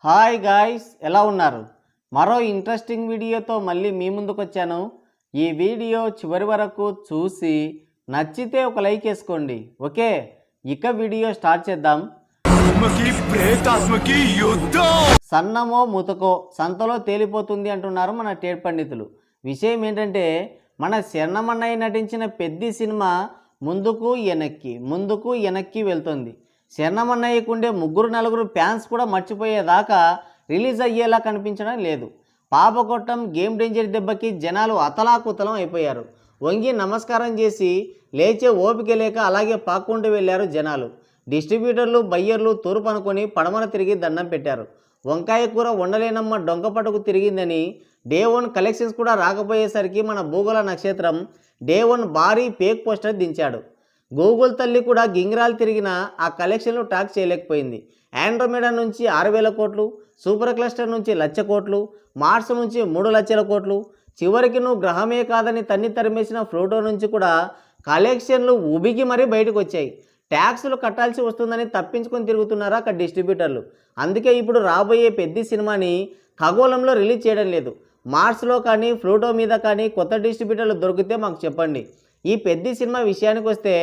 Hi guys, ఎలా ఉన్నారు? మరో ఇంట్రెస్టింగ్ వీడియోతో మళ్ళీ మీ ముందుకు వచ్చాను. ఈ వీడియో చివరి వరకు చూసి నచ్చితే ఒక లైక్ వేసుకోండి. ఓకే, ఇక వీడియో స్టార్ట్ చేద్దాం. సన్నమో ముతకో సంతలో తేలిపోతుంది అంటున్నారు మన టేడ్ పండితులు. విషయం ఏంటంటే, మన శరణమన్నయ్య నటించిన పెద్ది సినిమా ముందుకు వెనక్కి వెళ్తుంది. శరణమన్నయ్యకుండే 3-4 ఫ్యాన్స్ కూడా మర్చిపోయేదాకా రిలీజ్ అయ్యేలా కనిపించడం లేదు. పాపకొట్టం గేమ్ డేంజర్ దెబ్బకి జనాలు అతలాకుతలం అయిపోయారు. వంగి నమస్కారం చేసి లేచే ఓపిక లేక అలాగే పాక్కుంటూ వెళ్ళారు జనాలు. డిస్ట్రిబ్యూటర్లు బయ్యర్లు తూర్పు అనుకొని పడమర తిరిగి దండం పెట్టారు. వంకాయ కూర వండలేనమ్మ డొంకపటుకు తిరిగిందని డే 1 కలెక్షన్స్ కూడా రాకపోయేసరికి మన భూగోళ నక్షత్రం డే 1 భారీ ఫేక్ పోస్టర్ దించాడు. గూగుల్ తల్లి కూడా గింగిరాలు తిరిగిన ఆ కలెక్షన్లు ట్రాక్ చేయలేకపోయింది. ఆండ్రోమేడా నుంచి 6,000 కోట్లు, సూపర్ క్లస్టర్ నుంచి 1,00,000 కోట్లు, మార్స్ నుంచి 3 లక్షల కోట్లు, చివరికి నువ్వు గ్రహమే కాదని తన్ని తరిమేసిన ఫ్లూటో నుంచి కూడా కలెక్షన్లు ఉబికి మరీ బయటకు వచ్చాయి. ట్యాక్సులు కట్టాల్సి వస్తుందని తప్పించుకొని తిరుగుతున్నారు అక్కడ డిస్ట్రిబ్యూటర్లు. అందుకే ఇప్పుడు రాబోయే పెద్ద సినిమాని ఖగోళంలో రిలీజ్ చేయడం లేదు. మార్స్లో కానీ ఫ్లూటో మీద కానీ కొత్త డిస్ట్రిబ్యూటర్లు దొరికితే మాకు చెప్పండి. ఈ పెద్ద సినిమా విషయానికి వస్తే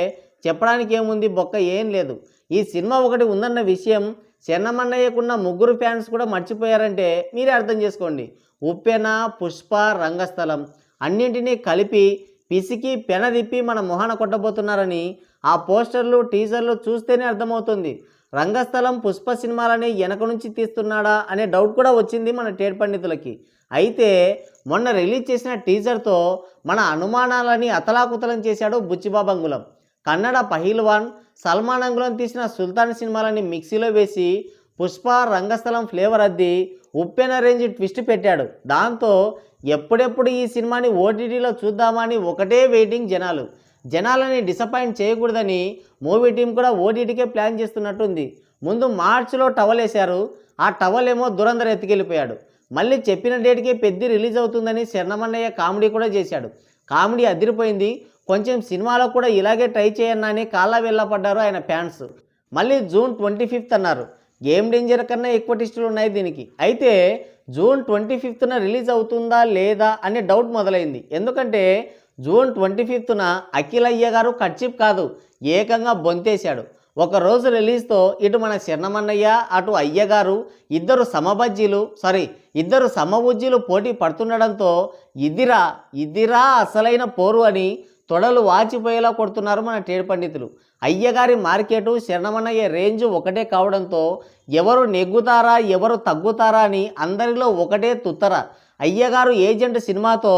చెప్పడానికి ఏముంది, బొక్క ఏం లేదు. ఈ సినిమా ఒకటి ఉందన్న విషయం శరణమన్నయ్యకున్న 3 ఫ్యాన్స్ కూడా మర్చిపోయారంటే మీరే అర్థం చేసుకోండి. ఉప్పెన, పుష్ప, రంగస్థలం అన్నింటినీ కలిపి పిసికి పెనదిప్పి మన మొహన కొట్టబోతున్నారని ఆ పోస్టర్లు టీజర్లు చూస్తేనే అర్థమవుతుంది. రంగస్థలం, పుష్ప సినిమాలని వెనక నుంచి తీస్తున్నాడా అనే డౌట్ కూడా వచ్చింది మన టేడ్ పండితులకి. అయితే మొన్న రిలీజ్ చేసిన టీజర్తో మన అనుమానాలని అతలాకుతలం చేశాడు బుచ్చిబాబంగుళం. కన్నడ పహిల్వాన్, సల్మాన్ అంగుళం తీసిన సుల్తాన్ సినిమాలని మిక్సీలో వేసి పుష్ప, రంగస్థలం ఫ్లేవర్ అద్ది ఉప్పెన రేంజ్ ట్విస్ట్ పెట్టాడు. దాంతో ఎప్పుడెప్పుడు ఈ సినిమాని ఓటీటీలో చూద్దామని ఒకటే వెయిటింగ్ జనాలని డిసప్పాయింట్ చేయకూడదని మూవీ టీం కూడా ఓటీటీకే ప్లాన్ చేస్తున్నట్టుంది. ముందు మార్చిలో టవల్ వేశారు. ఆ టవల్ ఏమో దురంధర్ ఎత్తుకెళ్ళిపోయాడు. మళ్ళీ చెప్పిన డేట్కే పెద్ద రిలీజ్ అవుతుందని శరణమన్నయ్య కామెడీ కూడా చేశాడు. కామెడీ అదిరిపోయింది. కొంచెం సినిమాలో కూడా ఇలాగే ట్రై చేయన్నా అని కాళ్ళ వెళ్ళపడ్డారు ఆయన ఫ్యాన్స్. మళ్ళీ జూన్ 25th అన్నారు. గేమ్ డేంజర్ కన్నా ఎక్కువ టిస్టులు ఉన్నాయి దీనికి. అయితే జూన్ 25th రిలీజ్ అవుతుందా లేదా అనే డౌట్ మొదలైంది. ఎందుకంటే జూన్ 25th అఖిల్ అయ్య గారు కట్చిప్ కాదు, ఏకంగా బొంతేశాడు. ఒకరోజు రిలీజ్తో ఇటు మన శరణమన్నయ్య అటు అయ్యగారు ఇద్దరు సమబుజ్జీలు పోటీ పడుతుండడంతో ఇదిరా అసలైన పోరు అని తొడలు వాచిపోయేలా కొడుతున్నారు మన టేడ్ పండితులు. అయ్యగారి మార్కెటు శరణమన్నయ్య రేంజ్ ఒకటే కావడంతో ఎవరు నెగ్గుతారా ఎవరు తగ్గుతారా అని అందరిలో ఒకటే తుత్తర. అయ్యగారు ఏజెంట్ సినిమాతో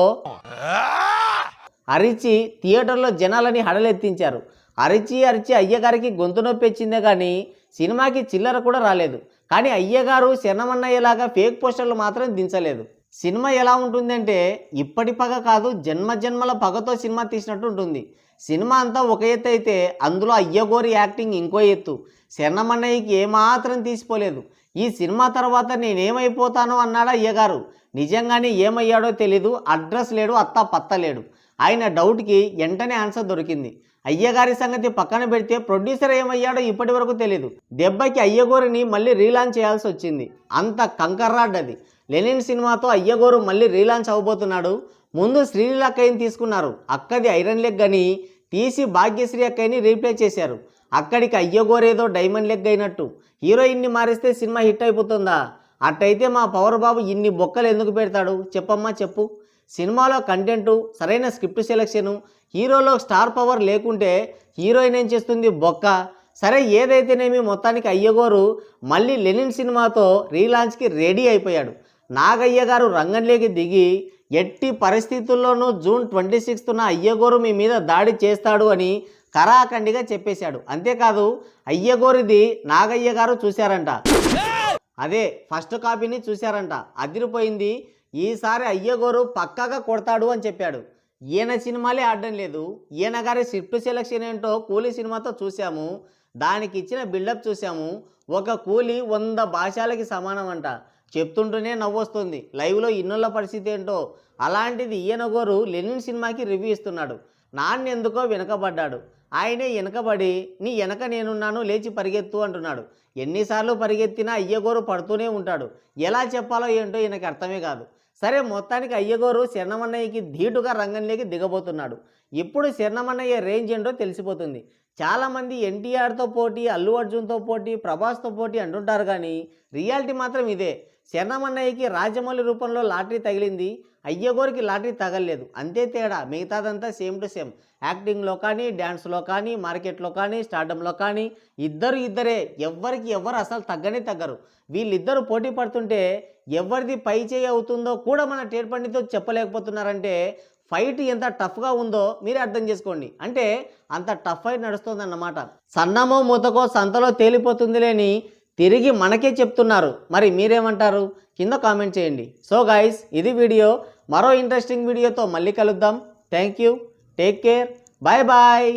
అరిచి థియేటర్లో జనాలని హడలెత్తించారు. అరిచి అయ్యగారికి గొంతు నొప్పి వచ్చిందే కానీ సినిమాకి చిల్లర కూడా రాలేదు. కానీ అయ్యగారు శరణమన్నయ్యలాగా ఫేక్ పోస్టర్లు మాత్రం దించలేదు. సినిమా ఎలా ఉంటుందంటే ఇప్పటి పగ కాదు, జన్మల పగతో సినిమా తీసినట్టు ఉంటుంది. సినిమా అంతా ఒక ఎత్తు అయితే అందులో అయ్యగోరి యాక్టింగ్ ఇంకో ఎత్తు. శరణమన్నయ్యకి ఏమాత్రం తీసిపోలేదు. ఈ సినిమా తర్వాత నేనేమైపోతానో అన్నాడు అయ్యగారు. నిజంగానే ఏమయ్యాడో తెలీదు. అడ్రస్ లేడు, అత్తా పత్త లేడు. ఆయన డౌట్కి వెంటనే ఆన్సర్ దొరికింది. అయ్యగారి సంగతి పక్కన పెడితే ప్రొడ్యూసర్ ఏమయ్యాడో ఇప్పటి వరకు తెలీదు. దెబ్బకి అయ్యగోరిని మళ్ళీ రీలాంచ్ చేయాల్సి వచ్చింది. అంత కంకర్రాడ్ అది. లెనిన్ సినిమాతో అయ్యగోరు మళ్ళీ రీలాంచ్ అవ్వబోతున్నాడు. ముందు శ్రీలీల అక్కయ్యని తీసుకున్నారు. అక్కది ఐరన్ లెగ్ అని తీసి భాగ్యశ్రీ అక్కయ్యని రీప్లేస్ చేశారు. అక్కడికి అయ్యగోరేదో డైమండ్ లెగ్ అయినట్టు. హీరోయిన్ని మారిస్తే సినిమా హిట్ అయిపోతుందా? అట్టయితే మా పవర్ బాబు ఇన్ని బొక్కలు ఎందుకు పెడతాడు చెప్పమ్మా చెప్పు. సినిమాలో కంటెంటు, సరైన స్క్రిప్ట్ సెలెక్షను, హీరోలో స్టార్ పవర్ లేకుంటే హీరోయిన్ ఏం చేస్తుంది? బొక్క. సరే ఏదైతేనేమి మొత్తానికి అయ్యగోరు మళ్ళీ లెనిన్ సినిమాతో రీలాంచ్కి రెడీ అయిపోయాడు. నాగయ్య గారు రంగంలోకి దిగి ఎట్టి పరిస్థితుల్లోనూ జూన్ 26న అయ్యగోరు మీ మీద దాడి చేస్తాడు అని కరాఖండిగా చెప్పేశాడు. అంతేకాదు అయ్యగోరిది నాగయ్య గారు చూశారంట. అదే ఫస్ట్ కాపీని చూశారంట. అదిరిపోయింది. ఈసారి అయ్యగోరు పక్కాగా కొడతాడు అని చెప్పాడు. ఈయన సినిమాలే ఆడడం లేదు. ఈయన గారి స్క్రిప్ట్ సెలెక్షన్ ఏంటో కూలీ సినిమాతో చూసాము. దానికి ఇచ్చిన బిల్డప్ చూసాము. ఒక కూలీ 100 భాషలకి సమానం అంట. చెప్తుంటూనే నవ్వొస్తుంది. లైవ్లో ఇన్నుల పరిస్థితి ఏంటో. అలాంటిది ఈయన గోరు లెనిన్ సినిమాకి రివ్యూ ఇస్తున్నాడు. నాన్నెందుకో వెనకబడ్డాడు. ఆయనే వెనకబడి నీ వెనక నేనున్నాను లేచి పరిగెత్తు అంటున్నాడు. ఎన్నిసార్లు పరిగెత్తినా అయ్యగోరు పడుతూనే ఉంటాడు. ఎలా చెప్పాలో ఏంటో ఈయనకి అర్థమే కాదు. సరే, మొత్తానికి అయ్యగోరు శరణమన్నయ్యకి ధీటుగా రంగంలోకి దిగబోతున్నాడు. ఇప్పుడు శరణమన్నయ్య రేంజ్ ఏంటో తెలిసిపోతుంది. చాలామంది ఎన్టీఆర్తో పోటీ, అల్లు అర్జున్తో పోటీ, ప్రభాస్తో పోటీ అంటుంటారు, కానీ రియాలిటీ మాత్రం ఇదే. శరణమన్నయ్యకి రాజమౌళి రూపంలో లాటరీ తగిలింది, అయ్యగోరికి లాటరీ తగలలేదు. అంతే తేడా, మిగతాదంతా సేమ్ టు సేమ్. యాక్టింగ్లో కానీ, డ్యాన్స్లో కానీ, మార్కెట్లో కానీ, స్టార్డంలో కానీ ఇద్దరే. ఎవ్వరికి ఎవ్వరు అసలు తగ్గనే తగ్గరు. వీళ్ళిద్దరూ పోటీ పడుతుంటే ఎవరిది పై చేయి అవుతుందో కూడా మన టేడ్ పండితో చెప్పలేకపోతున్నారంటే ఫైట్ ఎంత టఫ్గా ఉందో మీరే అర్థం చేసుకోండి. అంటే అంత టఫ్ ఫైట్ నడుస్తుందన్నమాట. సన్నమో మూతకో సంతలో తేలిపోతుంది లేని తిరిగి మనకే చెప్తున్నారు. మరి మీరేమంటారు? కింద కామెంట్ చేయండి. సో గైస్, ఇది వీడియో. మరో ఇంట్రెస్టింగ్ వీడియోతో మళ్ళీ కలుద్దాం. Thank you, take care, bye bye.